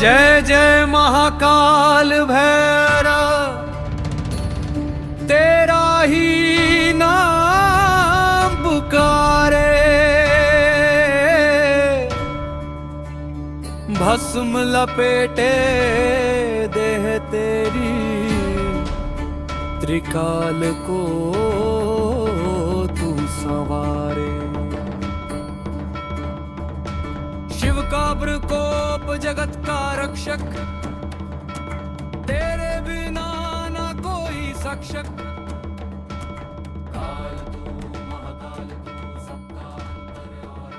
जय जय महाकाल भैरव, तेरा ही नाम पुकारे। भस्म लपेटे देह तेरी, त्रिकाल को तू संवारे। शिव का प्रकोप जगत का रक्षक, तेरे बिना ना कोई सक्षक। काल तू महाकाल तू सबका अंतर और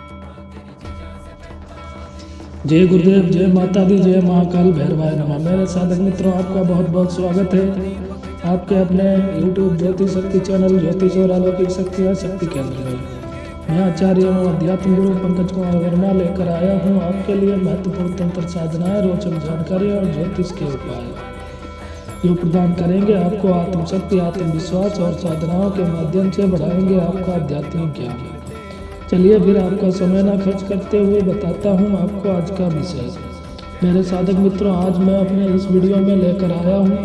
तेरी चीज़ों से पैदा। जय गुरुदेव, जय माता दी, जय महाकाल भैरवाय नमः। मेरे साधक मित्रों, आपका बहुत बहुत स्वागत है आपके अपने YouTube ज्योति शक्ति चैनल ज्योतिष और अलौकिक शक्तियाँ शक्ति केंद्र में। मैं आचार्य एवं अध्यात्म गुरु पंकज कुमार वर्मा लेकर आया हूँ आपके लिए महत्वपूर्ण तंत्र साधनाएं, रोचक जानकारी और ज्योतिष के उपाय जो प्रदान करेंगे आपको आत्मशक्ति, आत्मविश्वास और साधनाओं के माध्यम से बढ़ाएंगे आपका आध्यात्मिक ज्ञान। चलिए फिर आपका समय न खर्च करते हुए बताता हूँ आपको आज का विषय। मेरे साधक मित्रों, आज मैं अपने इस वीडियो में लेकर आया हूँ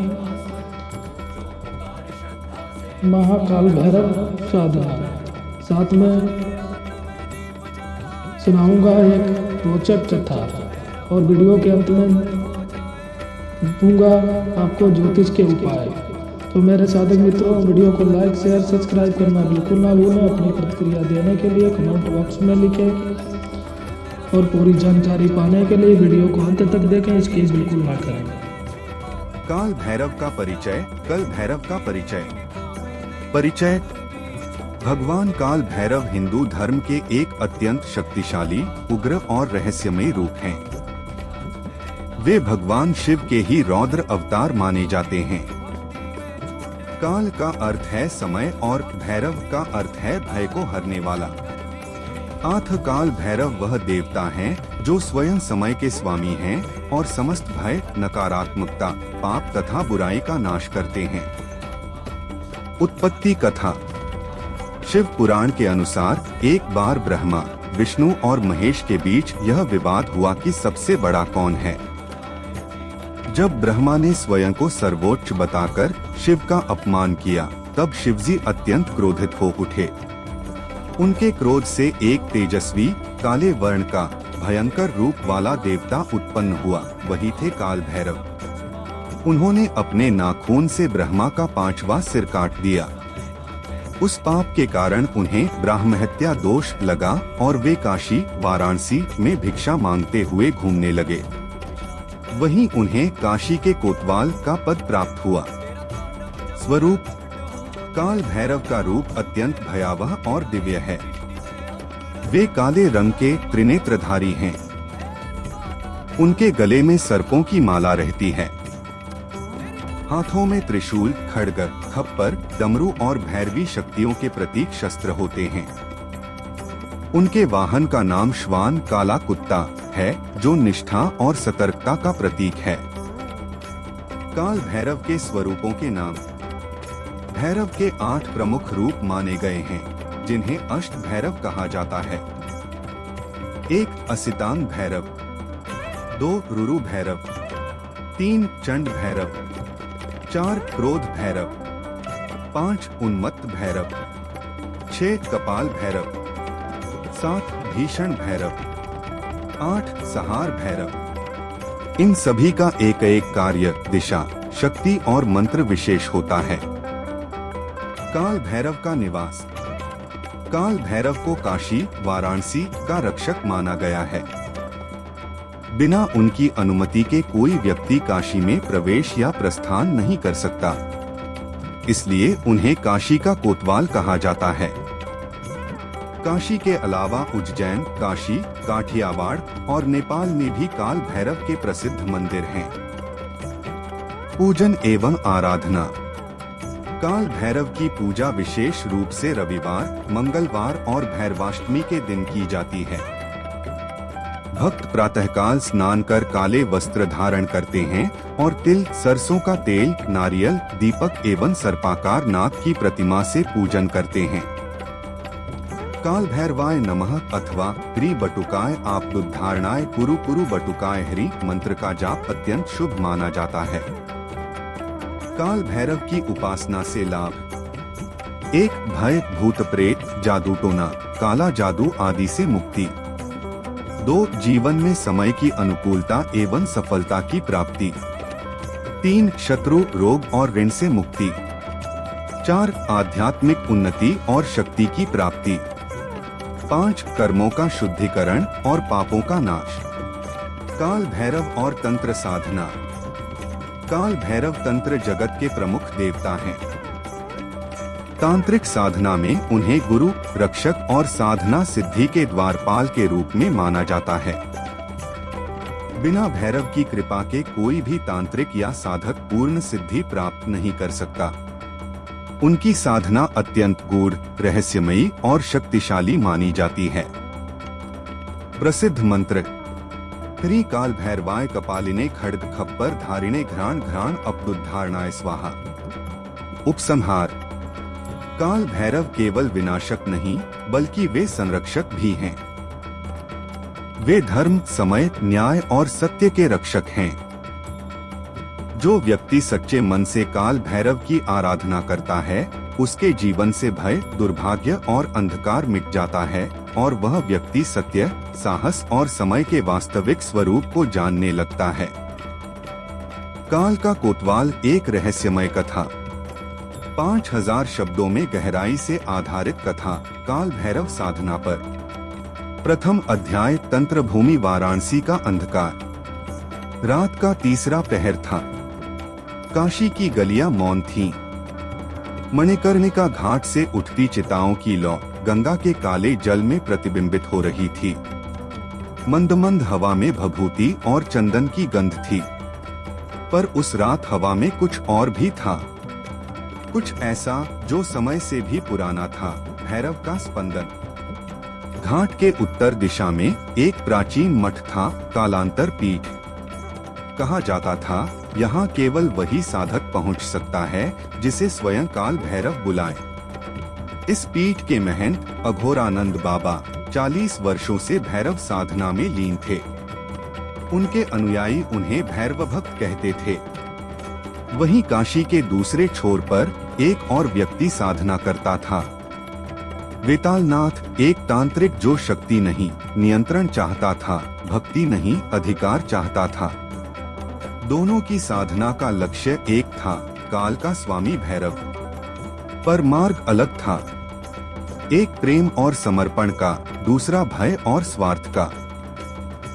महाकाल भैरव साधना, साथ में सुनाऊंगा एक रोचक कथा और वीडियो के अंत में दूंगा आपको ज्योतिष के उपाय। तो मेरे साधक मित्रों, वीडियो को लाइक शेयर सब्सक्राइब करना बिल्कुल ना भूलें। अपनी प्रतिक्रिया देने के लिए कमेंट बॉक्स में लिखें और पूरी जानकारी पाने के लिए वीडियो को अंत तक देखें, स्किप बिल्कुल ना करें। काल भैरव का परिचय। कल भैरव का परिचय। भगवान काल भैरव हिंदू धर्म के एक अत्यंत शक्तिशाली, उग्र और रहस्यमय रूप हैं। वे भगवान शिव के ही रौद्र अवतार माने जाते हैं। काल का अर्थ है समय और भैरव का अर्थ है भय को हरने वाला। काल भैरव वह देवता हैं जो स्वयं समय के स्वामी हैं और समस्त भय, नकारात्मकता, पाप तथा बुराई का नाश करते हैं। उत्पत्ति कथा। शिव पुराण के अनुसार एक बार ब्रह्मा, विष्णु और महेश के बीच यह विवाद हुआ कि सबसे बड़ा कौन है। जब ब्रह्मा ने स्वयं को सर्वोच्च बताकर शिव का अपमान किया, तब शिवजी अत्यंत क्रोधित हो उठे। उनके क्रोध से एक तेजस्वी, काले वर्ण का भयंकर रूप वाला देवता उत्पन्न हुआ, वही थे काल भैरव। उन्होंने अपने नाखून से ब्रह्मा का 5वां सिर काट दिया। उस पाप के कारण उन्हें ब्राह्महत्या दोष लगा और वे काशी, वाराणसी में भिक्षा मांगते हुए घूमने लगे। वहीं उन्हें काशी के कोतवाल का पद प्राप्त हुआ। स्वरूप। काल भैरव का रूप अत्यंत भयावह और दिव्य है। वे काले रंग के त्रिनेत्रधारी हैं। उनके गले में सर्पों की माला रहती है। हाथों में त्रिशूल, खड्ग, खप्पर, डमरू और भैरवी शक्तियों के प्रतीक शस्त्र होते हैं। उनके वाहन का नाम श्वान, काला कुत्ता है, जो निष्ठा और सतर्कता का प्रतीक है। काल भैरव के स्वरूपों के नाम। भैरव के 8 प्रमुख रूप माने गए हैं, जिन्हें अष्ट भैरव कहा जाता है। 1 असितांग भैरव, 2 रुरु भैरव, 3 चंड भैरव, 4 क्रोध भैरव, 5 उन्मत्त भैरव, 6 कपाल भैरव, 7 भीषण भैरव, 8 सहार भैरव। इन सभी का एक एक कार्य, दिशा, शक्ति और मंत्र विशेष होता है। काल भैरव का निवास। काल भैरव को काशी, वाराणसी का रक्षक माना गया है। बिना उनकी अनुमति के कोई व्यक्ति काशी में प्रवेश या प्रस्थान नहीं कर सकता, इसलिए उन्हें काशी का कोतवाल कहा जाता है। काशी के अलावा उज्जैन, काशी, काठियावाड़ और नेपाल में भी काल भैरव के प्रसिद्ध मंदिर हैं। पूजन एवं आराधना। काल भैरव की पूजा विशेष रूप से रविवार, मंगलवार और भैरवाष्टमी के दिन की जाती है। भक्त प्रातःकाल स्नान कर काले वस्त्र धारण करते हैं और तिल, सरसों का तेल, नारियल, दीपक एवं सर्पाकार नाग की प्रतिमा से पूजन करते हैं। काल भैरवाय नमः अथवा ह्री बटुकाय आपदुद्धारणाय कुरु कुरु बटुकाय ह्री मंत्र का जाप अत्यंत शुभ माना जाता है। काल भैरव की उपासना से लाभ। 1. भय, भूत प्रेत, जादू टोना, काला जादू आदि से मुक्ति। 2. जीवन में समय की अनुकूलता एवं सफलता की प्राप्ति। 3. शत्रु, रोग और ऋण से मुक्ति। 4. आध्यात्मिक उन्नति और शक्ति की प्राप्ति। 5. कर्मों का शुद्धिकरण और पापों का नाश। काल भैरव और तंत्र साधना। काल भैरव तंत्र जगत के प्रमुख देवता हैं। तांत्रिक साधना में उन्हें गुरु, रक्षक और साधना सिद्धि के द्वारपाल के रूप में माना जाता है। बिना भैरव की कृपा के कोई भी तांत्रिक या साधक पूर्ण सिद्धि प्राप्त नहीं कर सकता। उनकी साधना अत्यंत गूढ़, रहस्यमयी और शक्तिशाली मानी जाती है। प्रसिद्ध मंत्र। ह्री काल भैरवाय कपालिने खड्ग खप्पर धारिणे घ्राण घ्राण अपदुद्धारणाय स्वाहा। उपसंहार। काल भैरव केवल विनाशक नहीं बल्कि वे संरक्षक भी हैं। वे धर्म, समय, न्याय और सत्य के रक्षक हैं। जो व्यक्ति सच्चे मन से काल भैरव की आराधना करता है उसके जीवन से भय, दुर्भाग्य और अंधकार मिट जाता है और वह व्यक्ति सत्य, साहस और समय के वास्तविक स्वरूप को जानने लगता है। काल का कोतवाल एक रहस्यमय कथा। 5000 शब्दों में गहराई से आधारित कथा काल भैरव साधना पर। प्रथम अध्याय तंत्र भूमि वाराणसी का अंधकार। रात का तीसरा पहर था। काशी की गलियां मौन थीं। मणिकर्णिका घाट से उठती चिताओं की लौ गंगा के काले जल में प्रतिबिंबित हो रही थी। मंद मंद हवा में भभूति और चंदन की गंध थी। पर उस रात हवा में कुछ और भी था, कुछ ऐसा जो समय से भी पुराना था, भैरव का स्पंदन। घाट के उत्तर दिशा में एक प्राचीन मठ था, कालांतर पीठ। कहा जाता था यहाँ केवल वही साधक पहुँच सकता है जिसे स्वयं काल भैरव बुलाए। इस पीठ के महंत अघोरानंद बाबा 40 वर्षों से भैरव साधना में लीन थे। उनके अनुयायी उन्हें भैरव भक्त कहते थे। वहीं काशी के दूसरे छोर पर एक और व्यक्ति साधना करता था, वेतालनाथ, एक तांत्रिक जो शक्ति नहीं, नियंत्रण चाहता था, भक्ति नहीं, अधिकार चाहता था। दोनों की साधना का लक्ष्य एक था, काल का स्वामी भैरव। पर मार्ग अलग था, एक प्रेम और समर्पण का, दूसरा भय और स्वार्थ का।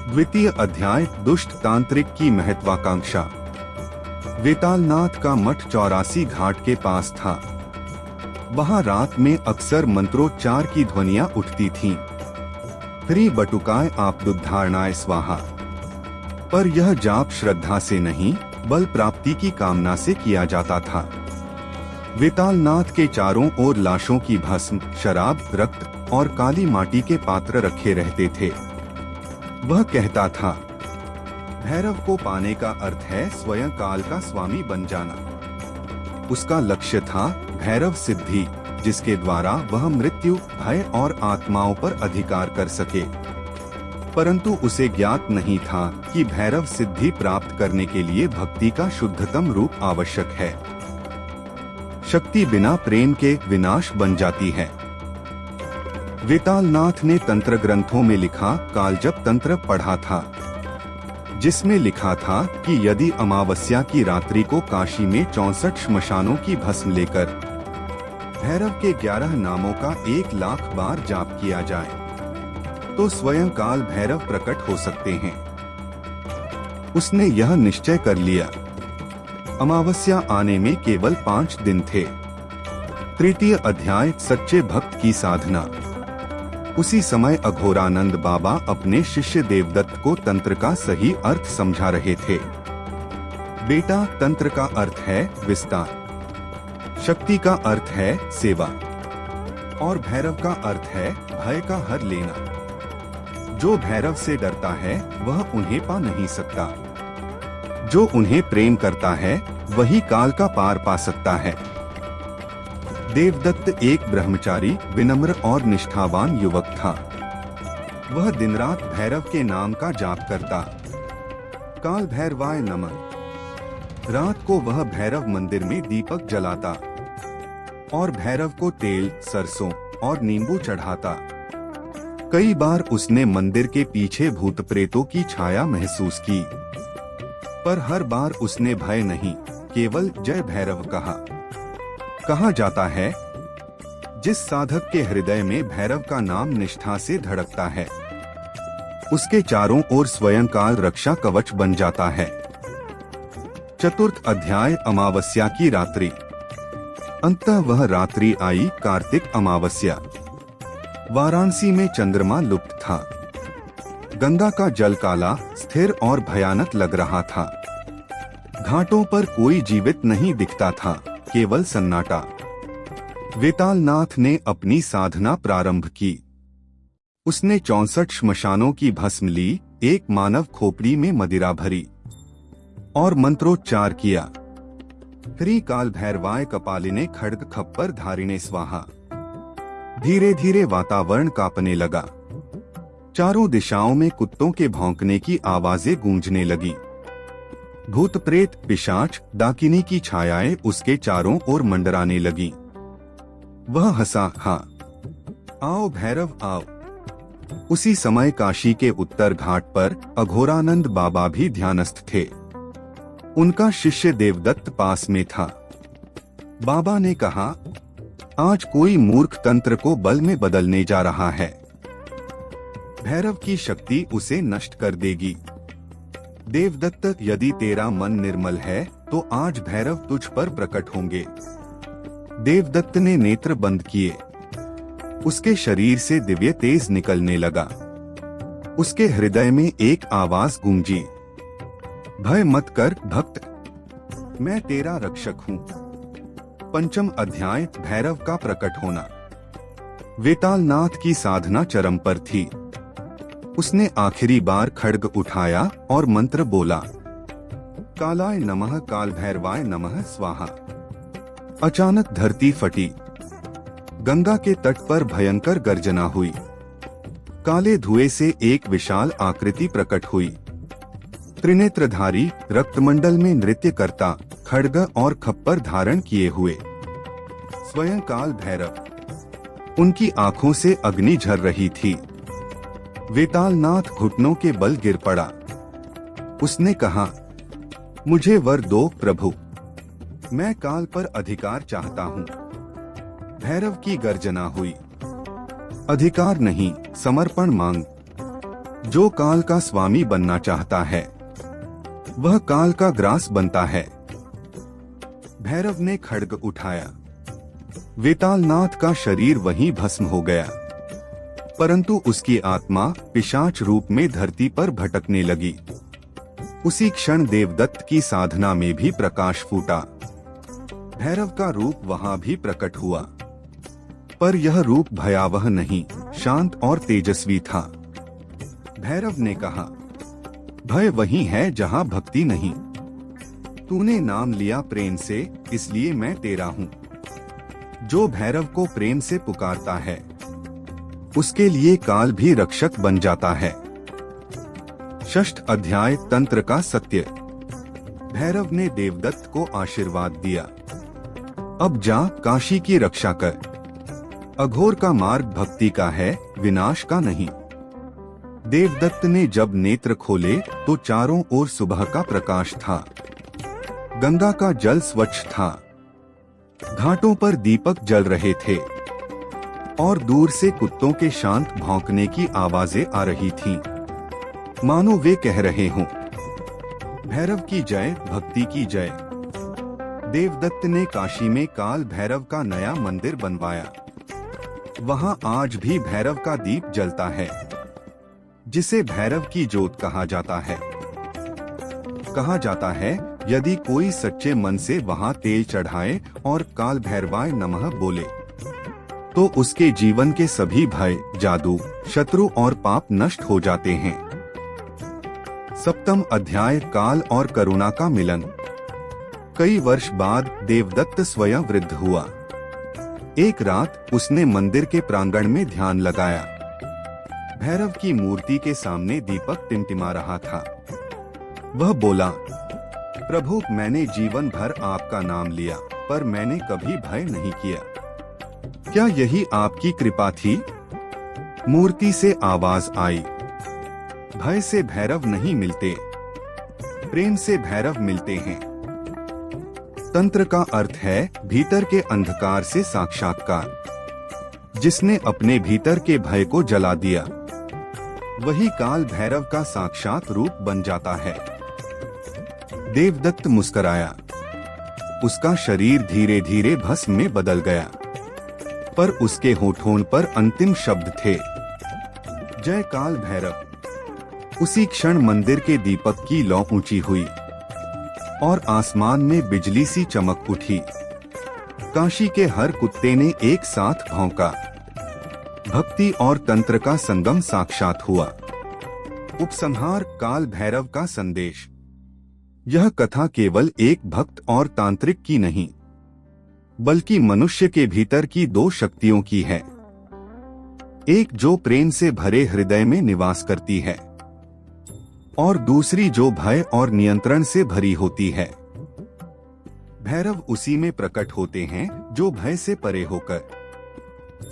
द्वितीय अध्याय दुष्ट तांत्रिक की महत्वाकांक्षा। वेतालनाथ का मठ 84 घाट के पास था। वहां रात में अक्सर मंत्रोच्चार की ध्वनियां उठती थीं। ह्री बटुकाय आपदुद्धारणाय स्वाहा। पर यह जाप श्रद्धा से नहीं, बल प्राप्ति की कामना से किया जाता था। वेतालनाथ के चारों ओर लाशों की भस्म, शराब, रक्त और काली माटी के पात्र रखे रहते थे। वह कहता था, भैरव को पाने का अर्थ है स्वयं काल का स्वामी बन जाना। उसका लक्ष्य था भैरव सिद्धि, जिसके द्वारा वह मृत्यु, भय और आत्माओं पर अधिकार कर सके। परंतु उसे ज्ञात नहीं था कि भैरव सिद्धि प्राप्त करने के लिए भक्ति का शुद्धतम रूप आवश्यक है। शक्ति बिना प्रेम के विनाश बन जाती है। वेतालनाथ ने तंत्र ग्रंथों में लिखा कालजप तंत्र पढ़ा था, जिसमें लिखा था कि यदि अमावस्या की रात्रि को काशी में 64 श्मशानों की भस्म लेकर भैरव के 11 नामों का 1 लाख बार जाप किया जाए तो स्वयं काल भैरव प्रकट हो सकते हैं। उसने यह निश्चय कर लिया। अमावस्या आने में केवल 5 दिन थे। तृतीय अध्याय सच्चे भक्त की साधना। उसी समय अघोरानंद बाबा अपने शिष्य देवदत्त को तंत्र का सही अर्थ समझा रहे थे। बेटा, तंत्र का अर्थ है विस्तार, शक्ति का अर्थ है सेवा और भैरव का अर्थ है भय का हर लेना। जो भैरव से डरता है वह उन्हें पा नहीं सकता। जो उन्हें प्रेम करता है वही काल का पार पा सकता है। देवदत्त एक ब्रह्मचारी, विनम्र और निष्ठावान युवक था। वह दिन रात भैरव के नाम का जाप करता। काल भैरवाय नमः। रात को वह भैरव मंदिर में दीपक जलाता और भैरव को तेल, सरसों और नींबू चढ़ाता। कई बार उसने मंदिर के पीछे भूत प्रेतों की छाया महसूस की, पर हर बार उसने भय नहीं, केवल जय भैरव कहा जाता है, जिस साधक के हृदय में भैरव का नाम निष्ठा से धड़कता है, उसके चारों ओर स्वयं काल रक्षा कवच बन जाता है। चतुर्थ अध्याय, अमावस्या की रात्रि। अंततः वह रात्रि आई, कार्तिक अमावस्या। वाराणसी में चंद्रमा लुप्त था। गंगा का जल काला, स्थिर और भयानक लग रहा था। घाटों पर कोई जीवित नहीं दिखता था, केवल सन्नाटा। वेतालनाथ ने अपनी साधना प्रारंभ की। उसने 64 श्मशानों की भस्म ली, एक मानव खोपड़ी में मदिरा भरी और मंत्रोच्चार किया। ह्री काल भैरवाय कपालिने खड्ग खप्पर धारिणे स्वाहा। धीरे धीरे वातावरण कांपने लगा। चारों दिशाओं में कुत्तों के भौंकने की आवाजें गूंजने लगी। भूत प्रेत, पिशाच, डाकिनी की छायाएं उसके चारों ओर मंडराने लगी। वह हंसा, हाँ, आओ भैरव आओ। उसी समय काशी के उत्तर घाट पर अघोरानंद बाबा भी ध्यानस्थ थे। उनका शिष्य देवदत्त पास में था। बाबा ने कहा, आज कोई मूर्ख तंत्र को बल में बदलने जा रहा है। भैरव की शक्ति उसे नष्ट कर देगी। देवदत्त, यदि तेरा मन निर्मल है तो आज भैरव तुझ पर प्रकट होंगे। देवदत्त ने नेत्र बंद किए। उसके शरीर से दिव्य तेज निकलने लगा। उसके हृदय में एक आवाज गूंजी, भय मत कर भक्त, मैं तेरा रक्षक हूँ। पंचम अध्याय, भैरव का प्रकट होना। वेतालनाथ की साधना चरम पर थी। उसने आखिरी बार खड्ग उठाया और मंत्र बोला, कालाय नमः, काल भैरवाय नमः स्वाहा। अचानक धरती फटी। गंगा के तट पर भयंकर गर्जना हुई। काले धुएं से एक विशाल आकृति प्रकट हुई। त्रिनेत्रधारी, रक्तमंडल में नृत्य करता, खड्ग और खप्पर धारण किए हुए स्वयं काल भैरव। उनकी आंखों से अग्नि झर रही थी। वेतालनाथ घुटनों के बल गिर पड़ा। उसने कहा, मुझे वर दो प्रभु, मैं काल पर अधिकार चाहता हूँ। भैरव की गर्जना हुई, अधिकार नहीं, समर्पण मांग। जो काल का स्वामी बनना चाहता है वह काल का ग्रास बनता है। भैरव ने खड्ग उठाया। वेतालनाथ का शरीर वहीं भस्म हो गया, परंतु उसकी आत्मा पिशाच रूप में धरती पर भटकने लगी। उसी क्षण देवदत्त की साधना में भी प्रकाश फूटा। भैरव का रूप वहां भी प्रकट हुआ, पर यह रूप भयावह नहीं, शांत और तेजस्वी था। भैरव ने कहा, भय वही है जहां भक्ति नहीं। तूने नाम लिया प्रेम से, इसलिए मैं तेरा हूँ। जो भैरव को प्रेम से पुकारता है उसके लिए काल भी रक्षक बन जाता है। षष्ठ अध्याय, तंत्र का सत्य। भैरव ने देवदत्त को आशीर्वाद दिया, अब जा काशी की रक्षा कर। अघोर का मार्ग भक्ति का है, विनाश का नहीं। देवदत्त ने जब नेत्र खोले तो चारों ओर सुबह का प्रकाश था। गंगा का जल स्वच्छ था। घाटों पर दीपक जल रहे थे और दूर से कुत्तों के शांत भौंकने की आवाजें आ रही थीं, मानो वे कह रहे हों, भैरव की जय, भक्ति की जय। देवदत्त ने काशी में काल भैरव का नया मंदिर बनवाया। वहां आज भी भैरव का दीप जलता है, जिसे भैरव की ज्योत कहा जाता है। कहा जाता है, यदि कोई सच्चे मन से वहां तेल चढ़ाए और काल भैरवाय नमः बोले तो उसके जीवन के सभी भय, जादू, शत्रु और पाप नष्ट हो जाते हैं। सप्तम अध्याय, काल और करुणा का मिलन। कई वर्ष बाद देवदत्त स्वयं वृद्ध हुआ। एक रात उसने मंदिर के प्रांगण में ध्यान लगाया। भैरव की मूर्ति के सामने दीपक टिमटिमा रहा था। वह बोला, प्रभु, मैंने जीवन भर आपका नाम लिया, पर मैंने कभी भय नहीं किया। क्या यही आपकी कृपा थी? मूर्ति से आवाज आई, भय से भैरव नहीं मिलते, प्रेम से भैरव मिलते हैं। तंत्र का अर्थ है भीतर के अंधकार से साक्षात्कार। जिसने अपने भीतर के भय को जला दिया, वही काल भैरव का साक्षात रूप बन जाता है। देवदत्त मुस्कराया। उसका शरीर धीरे धीरे भस्म में बदल गया, पर उसके होठों पर अंतिम शब्द थे, जय काल भैरव। उसी क्षण मंदिर के दीपक की लौ ऊंची हुई और आसमान में बिजली सी चमक उठी। काशी के हर कुत्ते ने एक साथ भौंका। भक्ति और तंत्र का संगम साक्षात हुआ। उपसंहार, काल भैरव का संदेश। यह कथा केवल एक भक्त और तांत्रिक की नहीं, बल्कि मनुष्य के भीतर की दो शक्तियों की है। एक जो प्रेम से भरे हृदय में निवास करती है, और दूसरी जो भय और नियंत्रण से भरी होती है। भैरव उसी में प्रकट होते हैं जो भय से परे होकर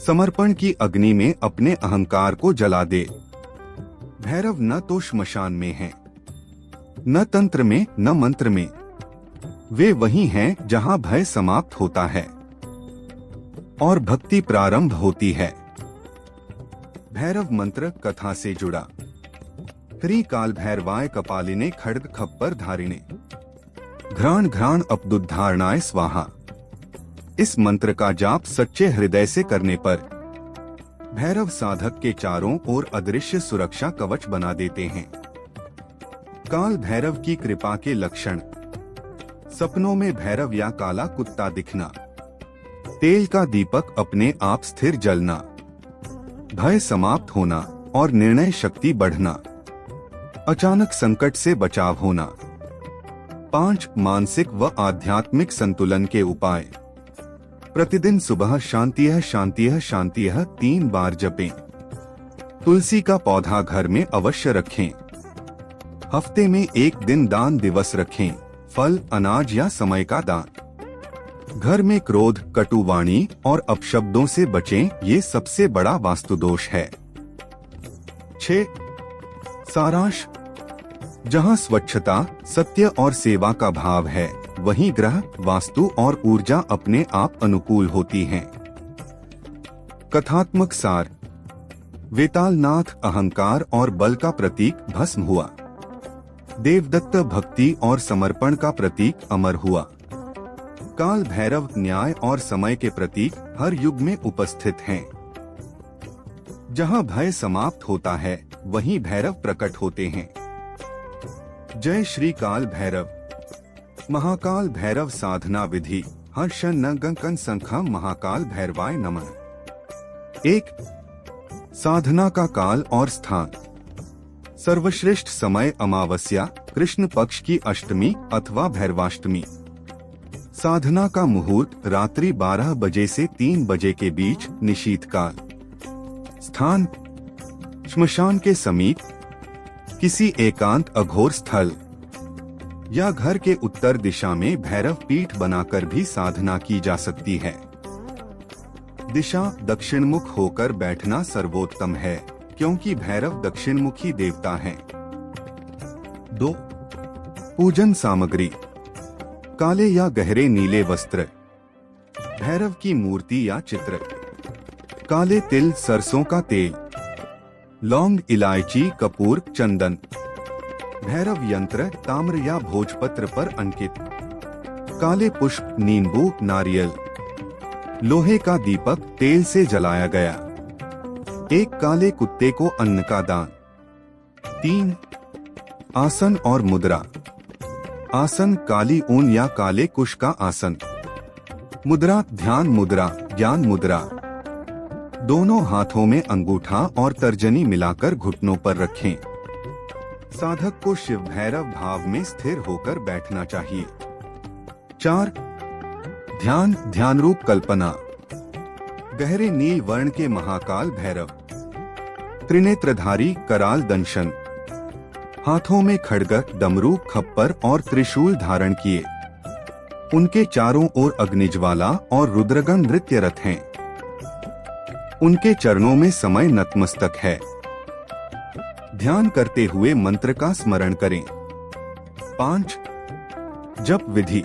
समर्पण की अग्नि में अपने अहंकार को जला दे। भैरव न तो श्मशान में हैं, न तंत्र में, न मंत्र में। वे वही हैं जहां भय समाप्त होता है और भक्ति प्रारंभ होती है। भैरव मंत्र कथा से जुड़ा। ह्री काल भैरवाय कपालिने खड्ग खप्पर धारिणे घ्राण घ्राण अपदुद्धारणाय स्वाहा। इस मंत्र का जाप सच्चे हृदय से करने पर भैरव साधक के चारों ओर अदृश्य सुरक्षा कवच बना देते हैं। काल भैरव की कृपा के लक्षण। सपनों में भैरव या काला कुत्ता दिखना, तेल का दीपक अपने आप स्थिर जलना, भय समाप्त होना और निर्णय शक्ति बढ़ना, अचानक संकट से बचाव होना। 5 मानसिक व आध्यात्मिक संतुलन के उपाय। प्रतिदिन सुबह शांतियः शांतियः शांतियः 3 बार जपें। तुलसी का पौधा घर में अवश्य रखें। हफ्ते में 1 दिन दान दिवस रखें, फल, अनाज या समय का दान। घर में क्रोध, कटुवाणी और अपशब्दों से बचें, ये सबसे बड़ा वास्तु दोष है। 6 सारांश। जहां स्वच्छता, सत्य और सेवा का भाव है, वहीं ग्रह, वास्तु और ऊर्जा अपने आप अनुकूल होती हैं। कथात्मक सार। वेतालनाथ अहंकार और बल का प्रतीक भस्म हुआ। देवदत्त भक्ति और समर्पण का प्रतीक अमर हुआ। काल भैरव न्याय और समय के प्रतीक हर युग में उपस्थित हैं। जहां भय समाप्त होता है, वहीं भैरव प्रकट होते हैं। जय श्री काल भैरव। महाकाल भैरव साधना विधि। हर्ष न गंकन संखम महाकाल भैरवाय नमः। 1 साधना का काल और स्थान। सर्वश्रेष्ठ समय अमावस्या, कृष्ण पक्ष की अष्टमी अथवा भैरवाष्टमी। साधना का मुहूर्त रात्रि 12 बजे से 3 बजे के बीच, निशीथकाल। स्थान श्मशान के समीप, किसी एकांत अघोर स्थल या घर के उत्तर दिशा में भैरव पीठ बनाकर भी साधना की जा सकती है। दिशा दक्षिणमुख होकर बैठना सर्वोत्तम है, क्योंकि भैरव दक्षिणमुखी देवता हैं। 2 पूजन सामग्री। काले या गहरे नीले वस्त्र, भैरव की मूर्ति या चित्र, काले तिल, सरसों का तेल, लौंग, इलायची, कपूर, चंदन। भैरव यंत्र ताम्र या भोजपत्र पर अंकित। काले पुष्प, नींबू, नारियल। लोहे का दीपक तेल से जलाया गया। 1 काले कुत्ते को अन्न का दान। 3 आसन और मुद्रा। आसन काली ऊन या काले कुश का आसन। मुद्रा ध्यान मुद्रा, ज्ञान मुद्रा। दोनों हाथों में अंगूठा और तर्जनी मिलाकर घुटनों पर रखें। साधक को शिव भैरव भाव में स्थिर होकर बैठना चाहिए। 4 ध्यान, ध्यान रूप कल्पना। गहरे नील वर्ण के महाकाल भैरव, त्रिनेत्रधारी कराल दंशन, हाथों में खड्ग, डमरू, खप्पर और त्रिशूल धारण किए। उनके चारों ओर अग्निज्वाला और रुद्रगण नृत्यरत हैं। उनके चरणों में समय नतमस्तक है। ध्यान करते हुए मंत्र का स्मरण करें। 5 जप विधि।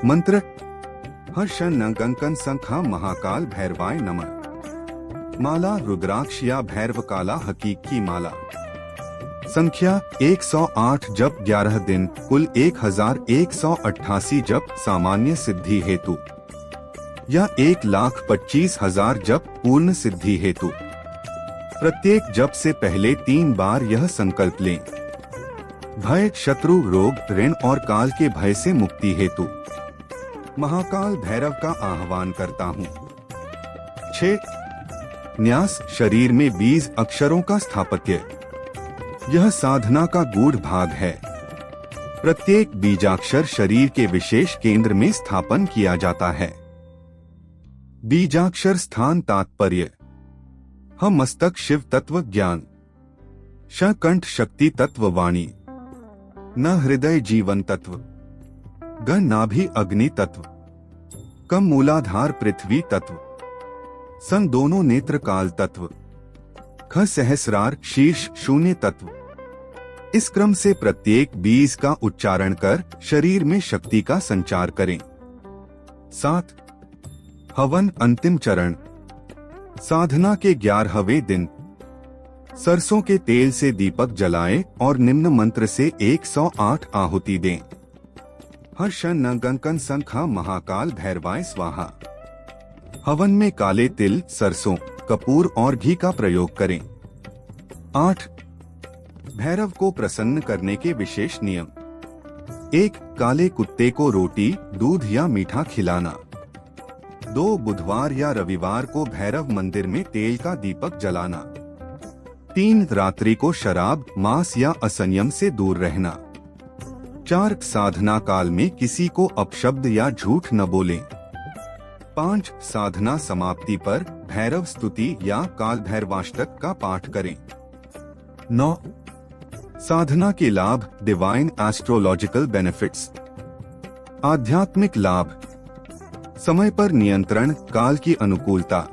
मंत्र हर्षन संखा महाकाल भैरवाय नमः। माला रुद्राक्ष या भैरव काला हकीक की माला। संख्या 108 जप 11 दिन, कुल 1188 जप सामान्य सिद्धि हेतु या 1,25,000 जप पूर्ण सिद्धि हेतु। प्रत्येक जप से पहले 3 बार यह संकल्प लें, भय, शत्रु, रोग, ऋण और काल के भय से मुक्ति हेतु महाकाल भैरव का आह्वान करता हूँ। 6 न्यास, शरीर में 20 अक्षरों का स्थापत्य। यह साधना का गूढ़ भाग है। प्रत्येक बीजाक्षर शरीर के विशेष केंद्र में स्थापन किया जाता है। बीजाक्षर स्थान तात्पर्य: ह मस्तक शिव तत्व ज्ञान, श कंठ शक्ति तत्व वाणी, न हृदय जीवन तत्व, ग नाभि अग्नि तत्व, कम मूलाधार पृथ्वी तत्व, सन दोनों नेत्र काल तत्व, ख सहस्रार शीर्ष शून्य तत्व। इस क्रम से प्रत्येक बीज का उच्चारण कर शरीर में शक्ति का संचार करें। 7 हवन अंतिम चरण। साधना के 11वें दिन सरसों के तेल से दीपक जलाएं और निम्न मंत्र से 108 आहुति दें। हर्षन नगंकन संखा महाकाल भैरवाय स्वाहा। हवन में काले तिल, सरसों, कपूर और घी का प्रयोग करें। 8 भैरव को प्रसन्न करने के विशेष नियम। 1 काले कुत्ते को रोटी, दूध या मीठा खिलाना। 2 बुधवार या रविवार को भैरव मंदिर में तेल का दीपक जलाना। 3 रात्रि को शराब, मांस या असंयम से दूर रहना। 4 साधना काल में किसी को अपशब्द या झूठ न बोलें। 5 साधना समाप्ति पर भैरव स्तुति या काल भैरवाष्टक का पाठ करें। 9 साधना के लाभ, डिवाइन एस्ट्रोलॉजिकल बेनिफिट्स। आध्यात्मिक लाभ: समय पर नियंत्रण, काल की अनुकूलता,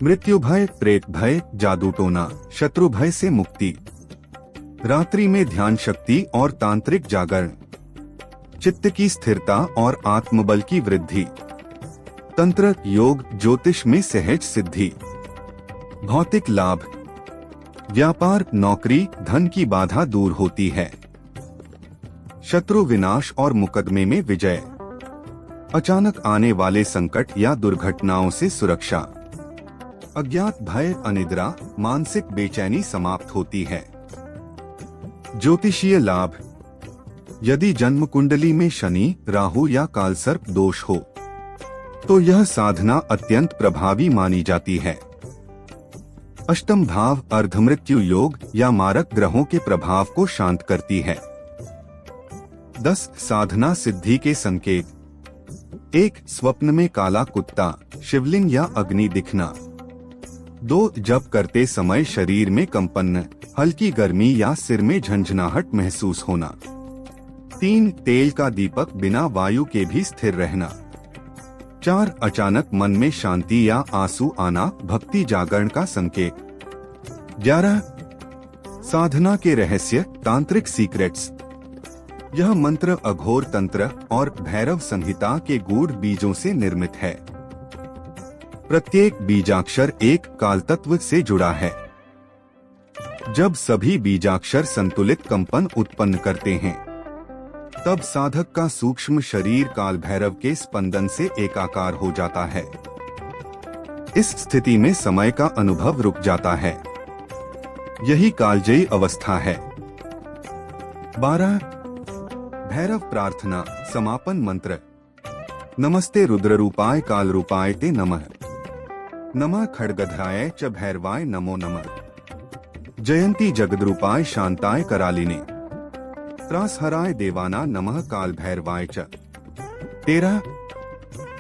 मृत्यु भय, प्रेत भय, जादू टोना, शत्रु भय से मुक्ति, रात्रि में ध्यान शक्ति और तांत्रिक जागरण, चित्त की स्थिरता और आत्मबल की वृद्धि, तंत्र, योग, ज्योतिष में सहज सिद्धि। भौतिक लाभ: व्यापार, नौकरी, धन की बाधा दूर होती है, शत्रु विनाश और मुकदमे में विजय, अचानक आने वाले संकट या दुर्घटनाओं से सुरक्षा, अज्ञात भय, अनिद्रा, मानसिक बेचैनी समाप्त होती है। ज्योतिषीय लाभ: यदि जन्म कुंडली में शनि, राहु या कालसर्प दोष हो तो यह साधना अत्यंत प्रभावी मानी जाती है। अष्टम भाव अर्धमृत्यु योग या मारक ग्रहों के प्रभाव को शांत करती है। 10 साधना सिद्धि के संकेत। 1 स्वप्न में काला कुत्ता, शिवलिंग या अग्नि दिखना। 2 जप करते समय शरीर में कंपन, हल्की गर्मी या सिर में झंझनाहट महसूस होना। 3 तेल का दीपक बिना वायु के भी स्थिर रहना। 4 अचानक मन में शांति या आंसू आना, भक्ति जागरण का संकेत। 11 साधना के रहस्य, तांत्रिक सीक्रेट्स। यह मंत्र अघोर तंत्र और भैरव संहिता के गूढ़ बीजों से निर्मित है। प्रत्येक बीजाक्षर एक काल तत्व से जुड़ा है। जब सभी बीजाक्षर संतुलित कंपन उत्पन्न करते हैं, तब साधक का सूक्ष्म शरीर काल भैरव के स्पंदन से एकाकार हो जाता है। इस स्थिति में समय का अनुभव रुक जाता है। यही कालजयी अवस्था है। 12 भैरव प्रार्थना समापन मंत्र। नमस्ते रुद्ररूपाय काल रूपाय ते नमः। नमः खड्गधराय च भैरवाय नमो नमः। जयंती जगद्रूपाय शांताय करालिने। त्रासहराय देवाना नमः काल भैरवाय च। 13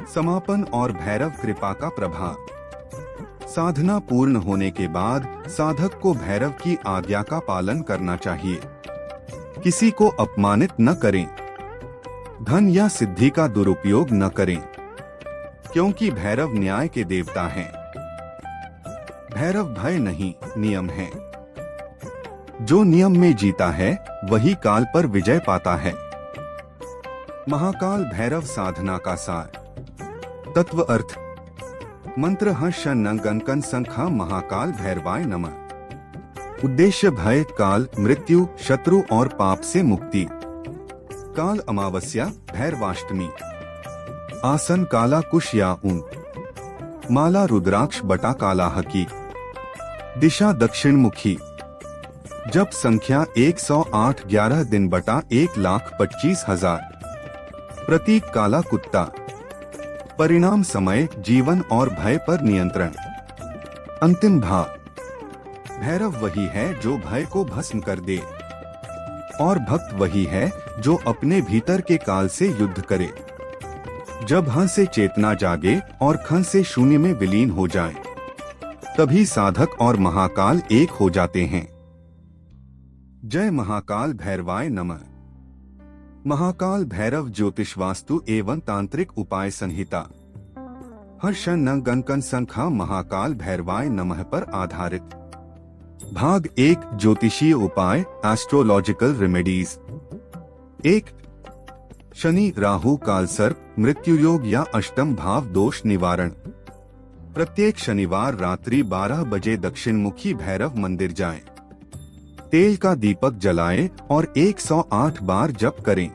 समापन और भैरव कृपा का प्रभाव। साधना पूर्ण होने के बाद साधक को भैरव की आज्ञा का पालन करना चाहिए। किसी को अपमानित न करें। धन या सिद्धि का दुरुपयोग न करें, क्योंकि भैरव न्याय के देवता हैं। भैरव भय नहीं, नियम है। जो नियम में जीता है वही काल पर विजय पाता है। महाकाल भैरव साधना का सार। तत्व अर्थ। मंत्र हंन संखा महाकाल भैरवाय नमः। उद्देश्य भय, काल, मृत्यु, शत्रु और पाप से मुक्ति। काल अमावस्या, भैरवाष्टमी। आसन काला कुश या ऊंट। माला रुद्राक्ष बटा काला हकी। दिशा दक्षिण मुखी। जप संख्या 108 11 दिन बटा 1,25,000। प्रतीक काला कुत्ता। परिणाम समय, जीवन और भय पर नियंत्रण। अंतिम भाव। भैरव वही है जो भय को भस्म कर दे, और भक्त वही है जो अपने भीतर के काल से युद्ध करे। जब हं से चेतना जागे और खं से शून्य में विलीन हो जाए, तभी साधक और महाकाल एक हो जाते हैं। जय महाकाल भैरवाय नमः। महाकाल भैरव ज्योतिष वास्तु एवं तांत्रिक उपाय संहिता हर्षन संखा महाकाल भैरवाय नमः पर आधारित। भाग 1 ज्योतिषीय उपाय, एस्ट्रोलॉजिकल रेमेडीज। 1 शनि राहु काल सर्प मृत्यु योग या अष्टम भाव दोष निवारण। प्रत्येक शनिवार रात्रि 12 बजे दक्षिण मुखी भैरव मंदिर जाएं। तेल का दीपक जलाएं और 108 बार जप करें।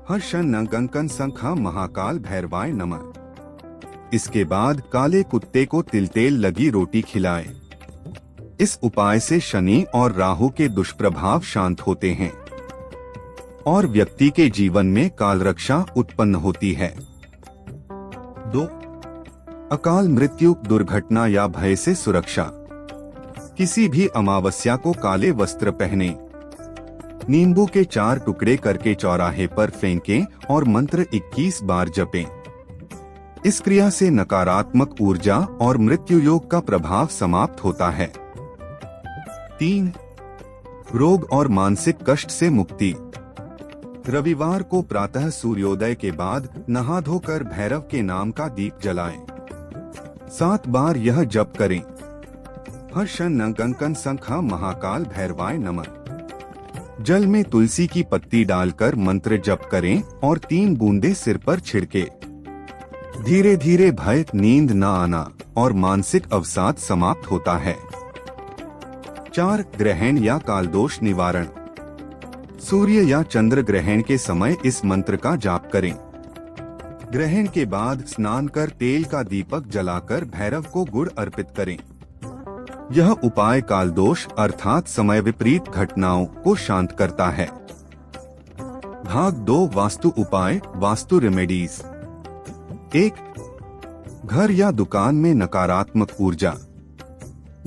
हर्षन संखा महाकाल भैरवाय नमः। इसके बाद काले कुत्ते को तिल लगी रोटी खिलाएं। इस उपाय से शनि और राहु के दुष्प्रभाव शांत होते हैं और व्यक्ति के जीवन में काल रक्षा उत्पन्न होती है। 2 अकाल मृत्यु, दुर्घटना या भय से सुरक्षा। किसी भी अमावस्या को काले वस्त्र पहने, नींबू के 4 टुकड़े करके चौराहे पर फेंकें और मंत्र 21 बार जपें। इस क्रिया से नकारात्मक ऊर्जा और मृत्यु योग का प्रभाव समाप्त होता है। 3 रोग और मानसिक कष्ट से मुक्ति। रविवार को प्रातः सूर्योदय के बाद नहा धोकर भैरव के नाम का दीप जलाएं। 7 बार यह जप करें। हर्षन संखा महाकाल भैरवाय नमः। जल में तुलसी की पत्ती डालकर मंत्र जप करें और 3 बूंदे सिर पर छिड़के। धीरे धीरे भय, नींद न आना और मानसिक अवसाद समाप्त होता है। 4 ग्रहण या कालदोष निवारण। सूर्य या चंद्र ग्रहण के समय इस मंत्र का जाप करें। ग्रहण के बाद स्नान कर तेल का दीपक जलाकर भैरव को गुड़ अर्पित करें। यह उपाय कालदोष अर्थात समय विपरीत घटनाओं को शांत करता है। भाग 2 वास्तु उपाय, वास्तु रेमेडीज। 1 घर या दुकान में नकारात्मक ऊर्जा।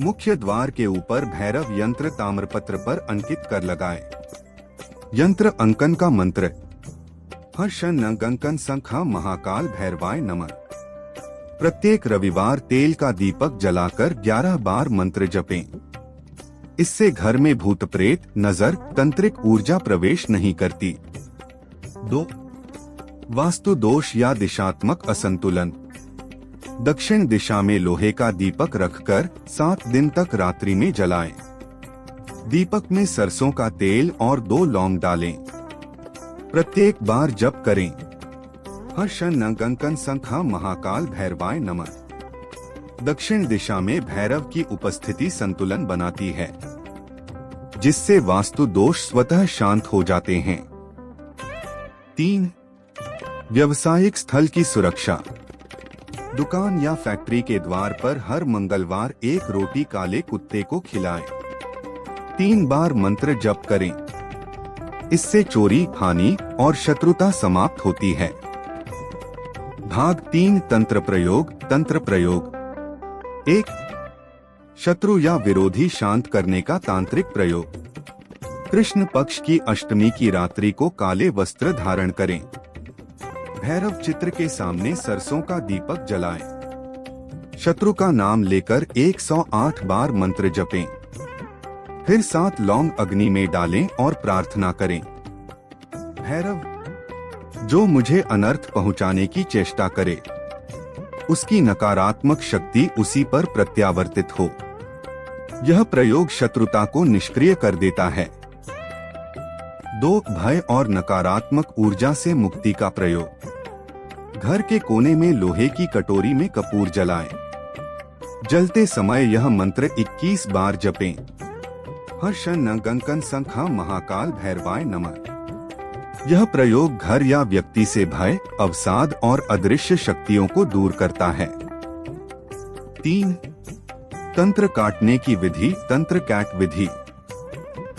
मुख्य द्वार के ऊपर भैरव यंत्र ताम्रपत्र पर अंकित कर लगाएं। यंत्र अंकन का मंत्र हर्षन संखा महाकाल भैरवाय नमः। प्रत्येक रविवार तेल का दीपक जलाकर 11 बार मंत्र जपें। इससे घर में भूत प्रेत, नजर, तंत्रिक ऊर्जा प्रवेश नहीं करती। 2 वास्तु दोष या दिशात्मक असंतुलन। दक्षिण दिशा में लोहे का दीपक रखकर 7 दिन तक रात्रि में जलाएं। दीपक में सरसों का तेल और 2 लौंग डालें। प्रत्येक बार जप करें। हर्षन संखा महाकाल भैरवाय नमः। दक्षिण दिशा में भैरव की उपस्थिति संतुलन बनाती है, जिससे वास्तु दोष स्वतः शांत हो जाते हैं। 3 व्यवसायिक स्थल की सुरक्षा। दुकान या फैक्ट्री के द्वार पर हर मंगलवार 1 रोटी काले कुत्ते को खिलाएं। 3 बार मंत्र जप करें। इससे चोरी, हानि और शत्रुता समाप्त होती है। भाग 3 तंत्र प्रयोग, तंत्र प्रयोग। 1 शत्रु या विरोधी शांत करने का तांत्रिक प्रयोग। कृष्ण पक्ष की अष्टमी की रात्रि को काले वस्त्र धारण करें। भैरव चित्र के सामने सरसों का दीपक जलाएं। शत्रु का नाम लेकर 108 बार मंत्र जपें। फिर 7 लौंग अग्नि में डालें और प्रार्थना करें। भैरव, जो मुझे अनर्थ पहुंचाने की चेष्टा करे, उसकी नकारात्मक शक्ति उसी पर प्रत्यावर्तित हो। यह प्रयोग शत्रुता को निष्क्रिय कर देता है। 2 भय और नकारात्मक ऊर्जा से मुक्ति का प्रयोग। घर के कोने में लोहे की कटोरी में कपूर जलाएं। जलते समय यह मंत्र 21 बार जपें। हर्ष न गंकन संखा महाकाल भैरवाय नमः। यह प्रयोग घर या व्यक्ति से भय, अवसाद और अदृश्य शक्तियों को दूर करता है। 3 तंत्र काटने की विधि, तंत्र कैट विधि।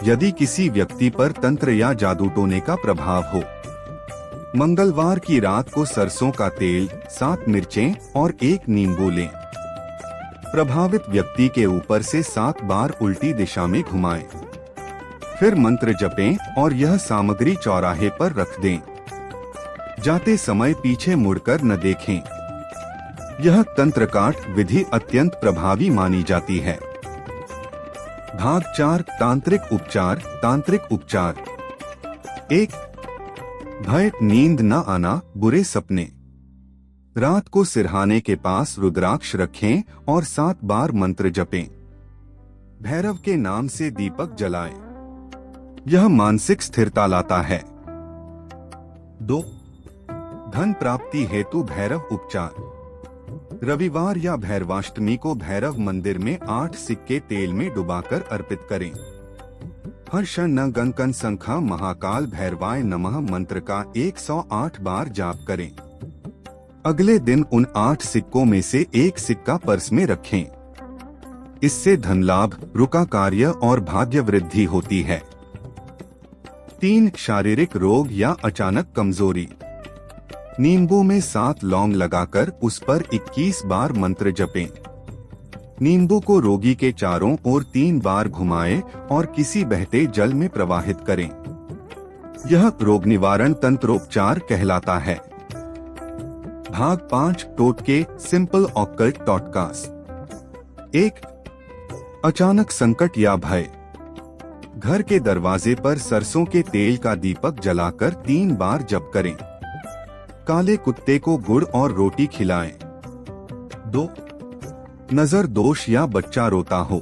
यदि किसी व्यक्ति पर तंत्र या जादू टोने का प्रभाव हो, मंगलवार की रात को सरसों का तेल, 7 मिर्चें और 1 नींबू लें। प्रभावित व्यक्ति के ऊपर से 7 बार उल्टी दिशा में घुमाएं। फिर मंत्र जपें और यह सामग्री चौराहे पर रख दें। जाते समय पीछे मुड़कर न देखें। यह तंत्रकाट विधि अत्यंत प्रभावी मानी जाती है। भाग 4 तांत्रिक उपचार। तांत्रिक उपचार। 1 भय, नींद न आना, बुरे सपने। रात को सिरहाने के पास रुद्राक्ष रखें और 7 बार मंत्र जपें। भैरव के नाम से दीपक जलाएं। यह मानसिक स्थिरता लाता है। 2 धन प्राप्ति हेतु भैरव उपचार। रविवार या भैरवाष्टमी को भैरव मंदिर में 8 सिक्के तेल में डुबाकर अर्पित करें। हर्ष न गंकन संखा महाकाल भैरवाय नमः मंत्र का 108 बार जाप करें। अगले दिन उन 8 सिक्कों में से 1 सिक्का पर्स में रखें। इससे धन लाभ, रुका कार्य और भाग्य वृद्धि होती है। 3 शारीरिक रोग या अचानक कमजोरी। नींबू में 7 लौंग लगाकर उस पर 21 बार मंत्र जपें। नींबू को रोगी के चारों ओर 3 बार घुमाएं और किसी बहते जल में प्रवाहित करें। यह रोग निवारण तंत्रोपचार कहलाता है। भाग 5 टोटके, सिंपल ऑकल्ट टोटकास। 1 अचानक संकट या भय। घर के दरवाजे पर सरसों के तेल का दीपक जलाकर 3 बार जप करें। काले कुत्ते को गुड़ और रोटी खिलाएं। 2 नजर दोष या बच्चा रोता हो।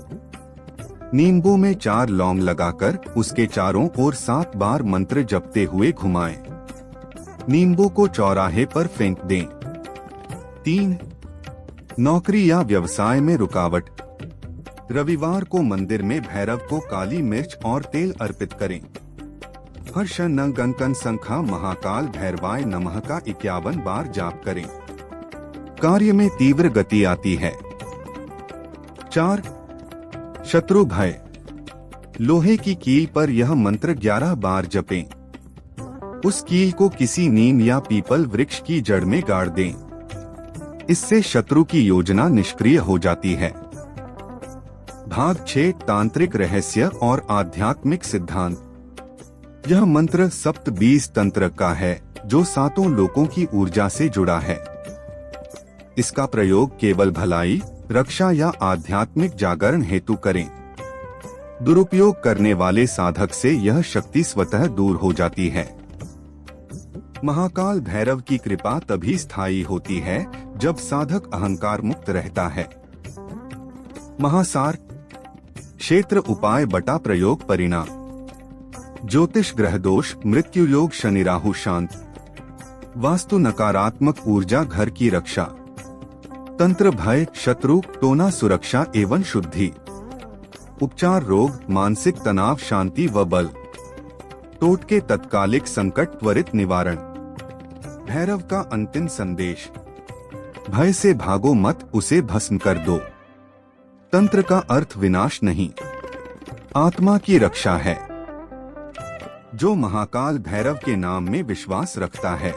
नींबू में 4 लौंग लगाकर उसके चारों ओर 7 बार मंत्र जपते हुए घुमाएं। नींबू को चौराहे पर फेंक दें। 3 नौकरी या व्यवसाय में रुकावट। रविवार को मंदिर में भैरव को काली मिर्च और तेल अर्पित करें। हर्ष न गंकन संखा महाकाल भैरवाय नमः का 51 बार जाप करें। कार्य में तीव्र गति आती है। 4 शत्रु भय। लोहे की कील पर यह मंत्र 11 बार जपें। उस कील को किसी नीम या पीपल वृक्ष की जड़ में गाड़ दें। इससे शत्रु की योजना निष्क्रिय हो जाती है। भाग 6 तांत्रिक रहस्य और आध्यात्मिक सिद्धांत। यह मंत्र सप्त 20 तंत्र का है जो 7 लोकों की ऊर्जा से जुड़ा है। इसका प्रयोग केवल भलाई, रक्षा या आध्यात्मिक जागरण हेतु करें। दुरुपयोग करने वाले साधक से यह शक्ति स्वतः दूर हो जाती है। महाकाल भैरव की कृपा तभी स्थायी होती है जब साधक अहंकार मुक्त रहता है। महासार। क्षेत्र उपाय बटा प्रयोग परिणाम। ज्योतिष ग्रह दोष, मृत्यु योग, शनि राहु शांत। वास्तु नकारात्मक ऊर्जा घर की रक्षा। तंत्र भय, शत्रु टोना सुरक्षा एवं शुद्धि। उपचार रोग, मानसिक तनाव शांति व बल। टोटके तत्कालिक संकट त्वरित निवारण। भैरव का अंतिम संदेश। भय से भागो मत, उसे भस्म कर दो। तंत्र का अर्थ विनाश नहीं, आत्मा की रक्षा है। जो महाकाल भैरव के नाम में विश्वास रखता है,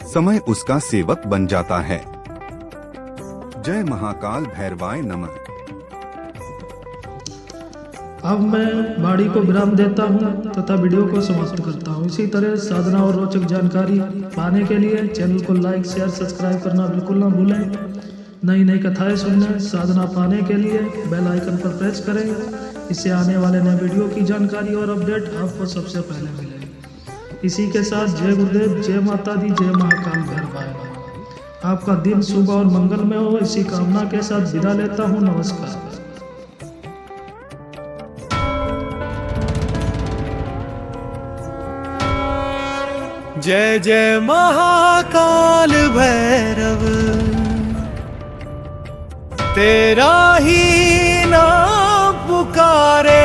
समय उसका सेवक बन जाता है। जय महाकाल भैरवाय नमः। अब मैं वाणी को विराम देता हूँ तथा वीडियो को समाप्त करता हूँ। इसी तरह साधना और रोचक जानकारी पाने के लिए चैनल को लाइक शेयर सब्सक्राइब करना बिल्कुल ना भूलें। नई नई कथाएं सुनने साधना पाने के लिए बेल आइकन पर प्रेस करें। इससे आने वाले नए वीडियो की जानकारी और अपडेट आपको सबसे पहले मिले। इसी के साथ जय गुरुदेव, जय माता दी, जय महाकाल भैरवाय। आपका दिन शुभ और मंगलमय हो, इसी कामना के साथ विदा लेता हूँ। नमस्कार। जय जय महाकाल भैरव, तेरा ही नाम पुकारे,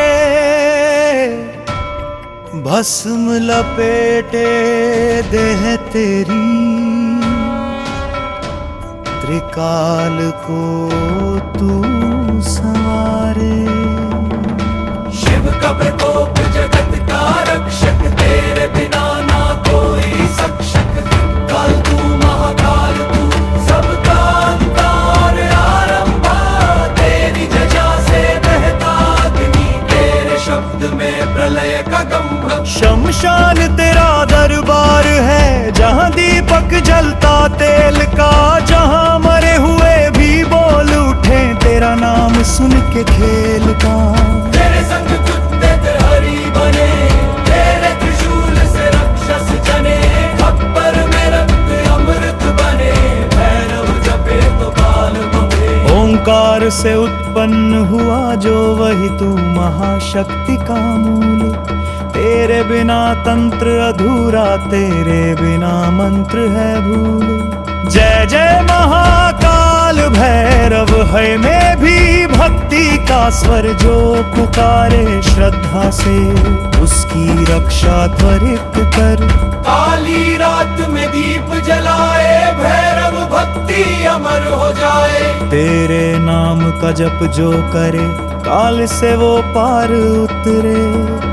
भस्म लपेटे देह तेरी, त्रिकाल को तू संवारे। शिव का प्रकोप जगत का रक्षक, तेरे बिना ना कोई सक्षक। काल तू महाकाल तू, सबका अंतार आरंभा, तेरी जजा से बहता अग्नि, तेरे शब्द में प्रलय का गंभ। शमशान तेरा दरबार है, जहाँ दीपक जलता तेल का, जहाँ मरे हुए भी बोल उठे तेरा नाम सुन के खेल का। तेरे संग कुत्ते हरी बने, तेरे त्रिशूल से राक्षस जने, खप्पर में रक्त अमृत बने, भैरव जपे तो काल बहे। ओंकार से उत्पन्न हुआ जो वही तू महाशक्ति का मूल, तेरे बिना तंत्र अधूरा, तेरे बिना मंत्र है भूल। जय जय महाकाल भैरव, है में भी भक्ति का स्वर, जो पुकारे श्रद्धा से उसकी रक्षा त्वरित कर। काली रात में दीप जलाए, भैरव भक्ति अमर हो जाए। तेरे नाम का जप जो करे, काल से वो पार उतरे।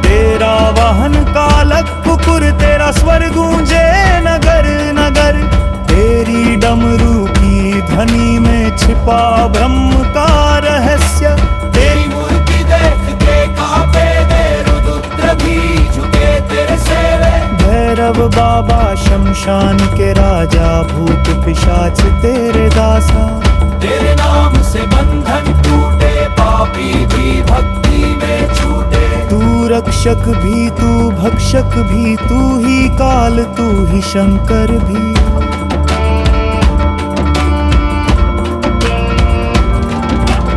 तेरा वाहन कालक कुकुर, तेरा स्वर गूंजे नगर नगर, तेरी डमरू की ध्वनि में छिपा ब्रह्म का रहस्य। तेरी मूर्ति देख के कांपे दे, रुद्र भी झुके तेरे सेवे। भैरव बाबा शमशान के राजा, भूत पिशाच तेरे दासा। तेरे नाम से बंधन टूटे, पापी भी भक्ति में छूटे। तू रक्षक भी, तू भक्षक भी, तू ही काल, तू ही शंकर भी।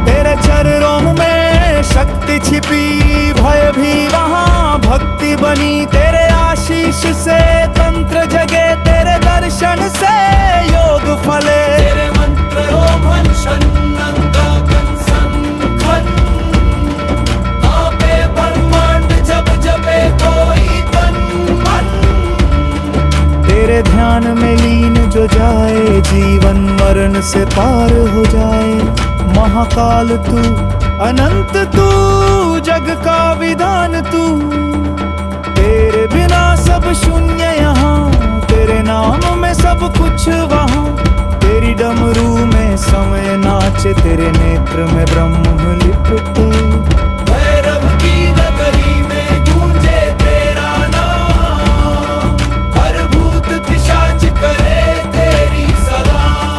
तेरे चरणों में शक्ति छिपी, भय भी वहाँ भक्ति बनी। तेरे आशीष से तंत्र जगे, तेरे दर्शन से योग फले। तेरे मंत्र रोमन शन्नंगा कंसन, आपे ब्रह्मांड जब जपे कोई तन मन। तेरे ध्यान में लीन जो जाए, जीवन मरण से पार हो जाए। महाकाल तू, अनंत तू, जग का विधान तू, तेरे बिना सब शून्य यहाँ, तेरे नाम में सब कुछ वहाँ। तेरी डमरू में समय नाचे, तेरे नेत्र में ब्रह्म लिपटे। भैरव की नगरी में गूंजे तेरा नाम, हर भूत पिशाच करे तेरी सलाम।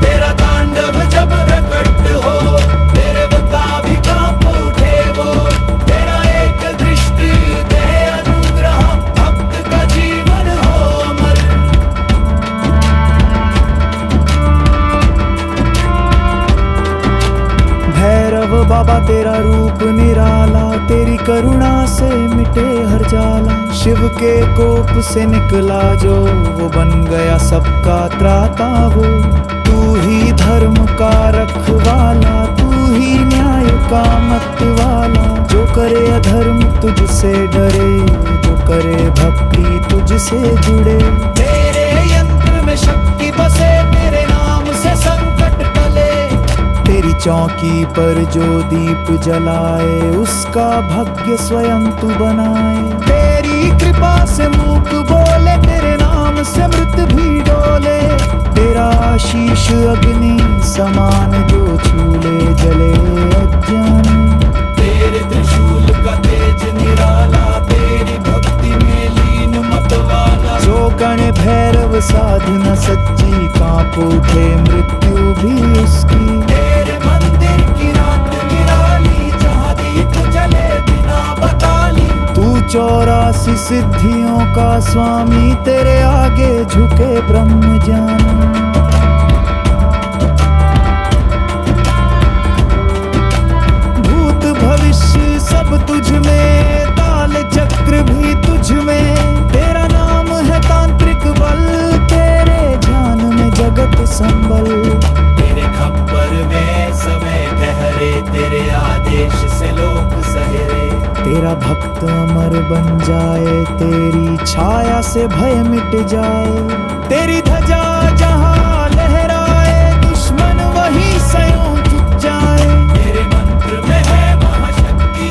तेरा तांडव जब प्रकट हो, तेरे बता भी कांप उठे वो। तेरा एक दृष्टि दे अनुग्रह, भक्त का जीवन हो अमर। भैरव बाबा तेरा रूप निराला, तेरी करुणा से मिटे हर जाला। शिव के कोप से निकला जो, वो बन गया सबका त्राता वो। तू ही धर्म का रखवाला, तू ही न्याय का मतवाला। जो करे अधर्म तुझसे डरे, जो करे भक्ति तुझसे जुड़े। तेरे यंत्र में शक्ति बसे, तेरे नाम से संकट टले। तेरी चौकी पर जो दीप जलाए, उसका भाग्य स्वयं तू बनाए। तेरी कृपा से मूक बोले, तेरे नाम से मृत भी डोले। तेरा आशीष अग्नि समान, जो छूले जले अज्ञानी। 84 सिद्धियों का स्वामी, तेरे आगे झुके ब्रह्म ज्ञान। भूत भविष्य सब तुझ में, ताल चक्र भी तुझ में, तेरा नाम है तांत्रिक बल, तेरे ध्यान में जगत संबल। तेरे खप्पर में समय ठहरे, तेरे आदेश से लोग सहेरे। तेरा भक्त अमर बन जाए, तेरी छाया से भय मिट जाए। तेरी ध्वजा जहाँ लहराए, दुश्मन वही स्वयं झुक जाए। तेरे मंत्र में है महाशक्ति,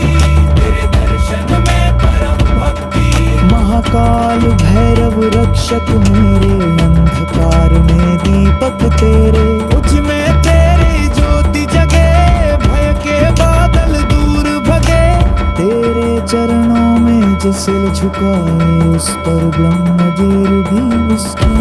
तेरे दर्शन में परम भक्ति। महाकाल भैरव रक्षक मेरे, अंधकार में दीपक तेरे। मुझ में तेरी ज्योति जगे, भय के बादल दूर भगे। तेरे चरणों में जो सिर झुकाए, उस पर ब्रह्मदेव भी उसके।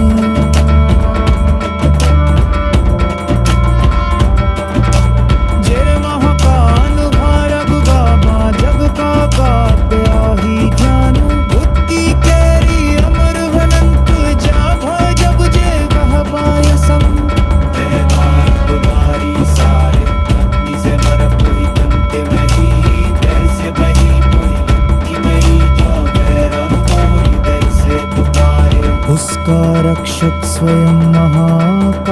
जय महाकाल भैरव बाबा, जग का काव्या ही ज्ञान। बुद्धि केरी अमर अनंत, जा भय जब जे वह पाय सम। तुम्हारी सारे भक्ति से मर कोई तंते में ही, जैसे बही कोई लक्की में ही, जो भैरव कोई दर से पुकारे। उसका रक्षक स्वयं महाकाल।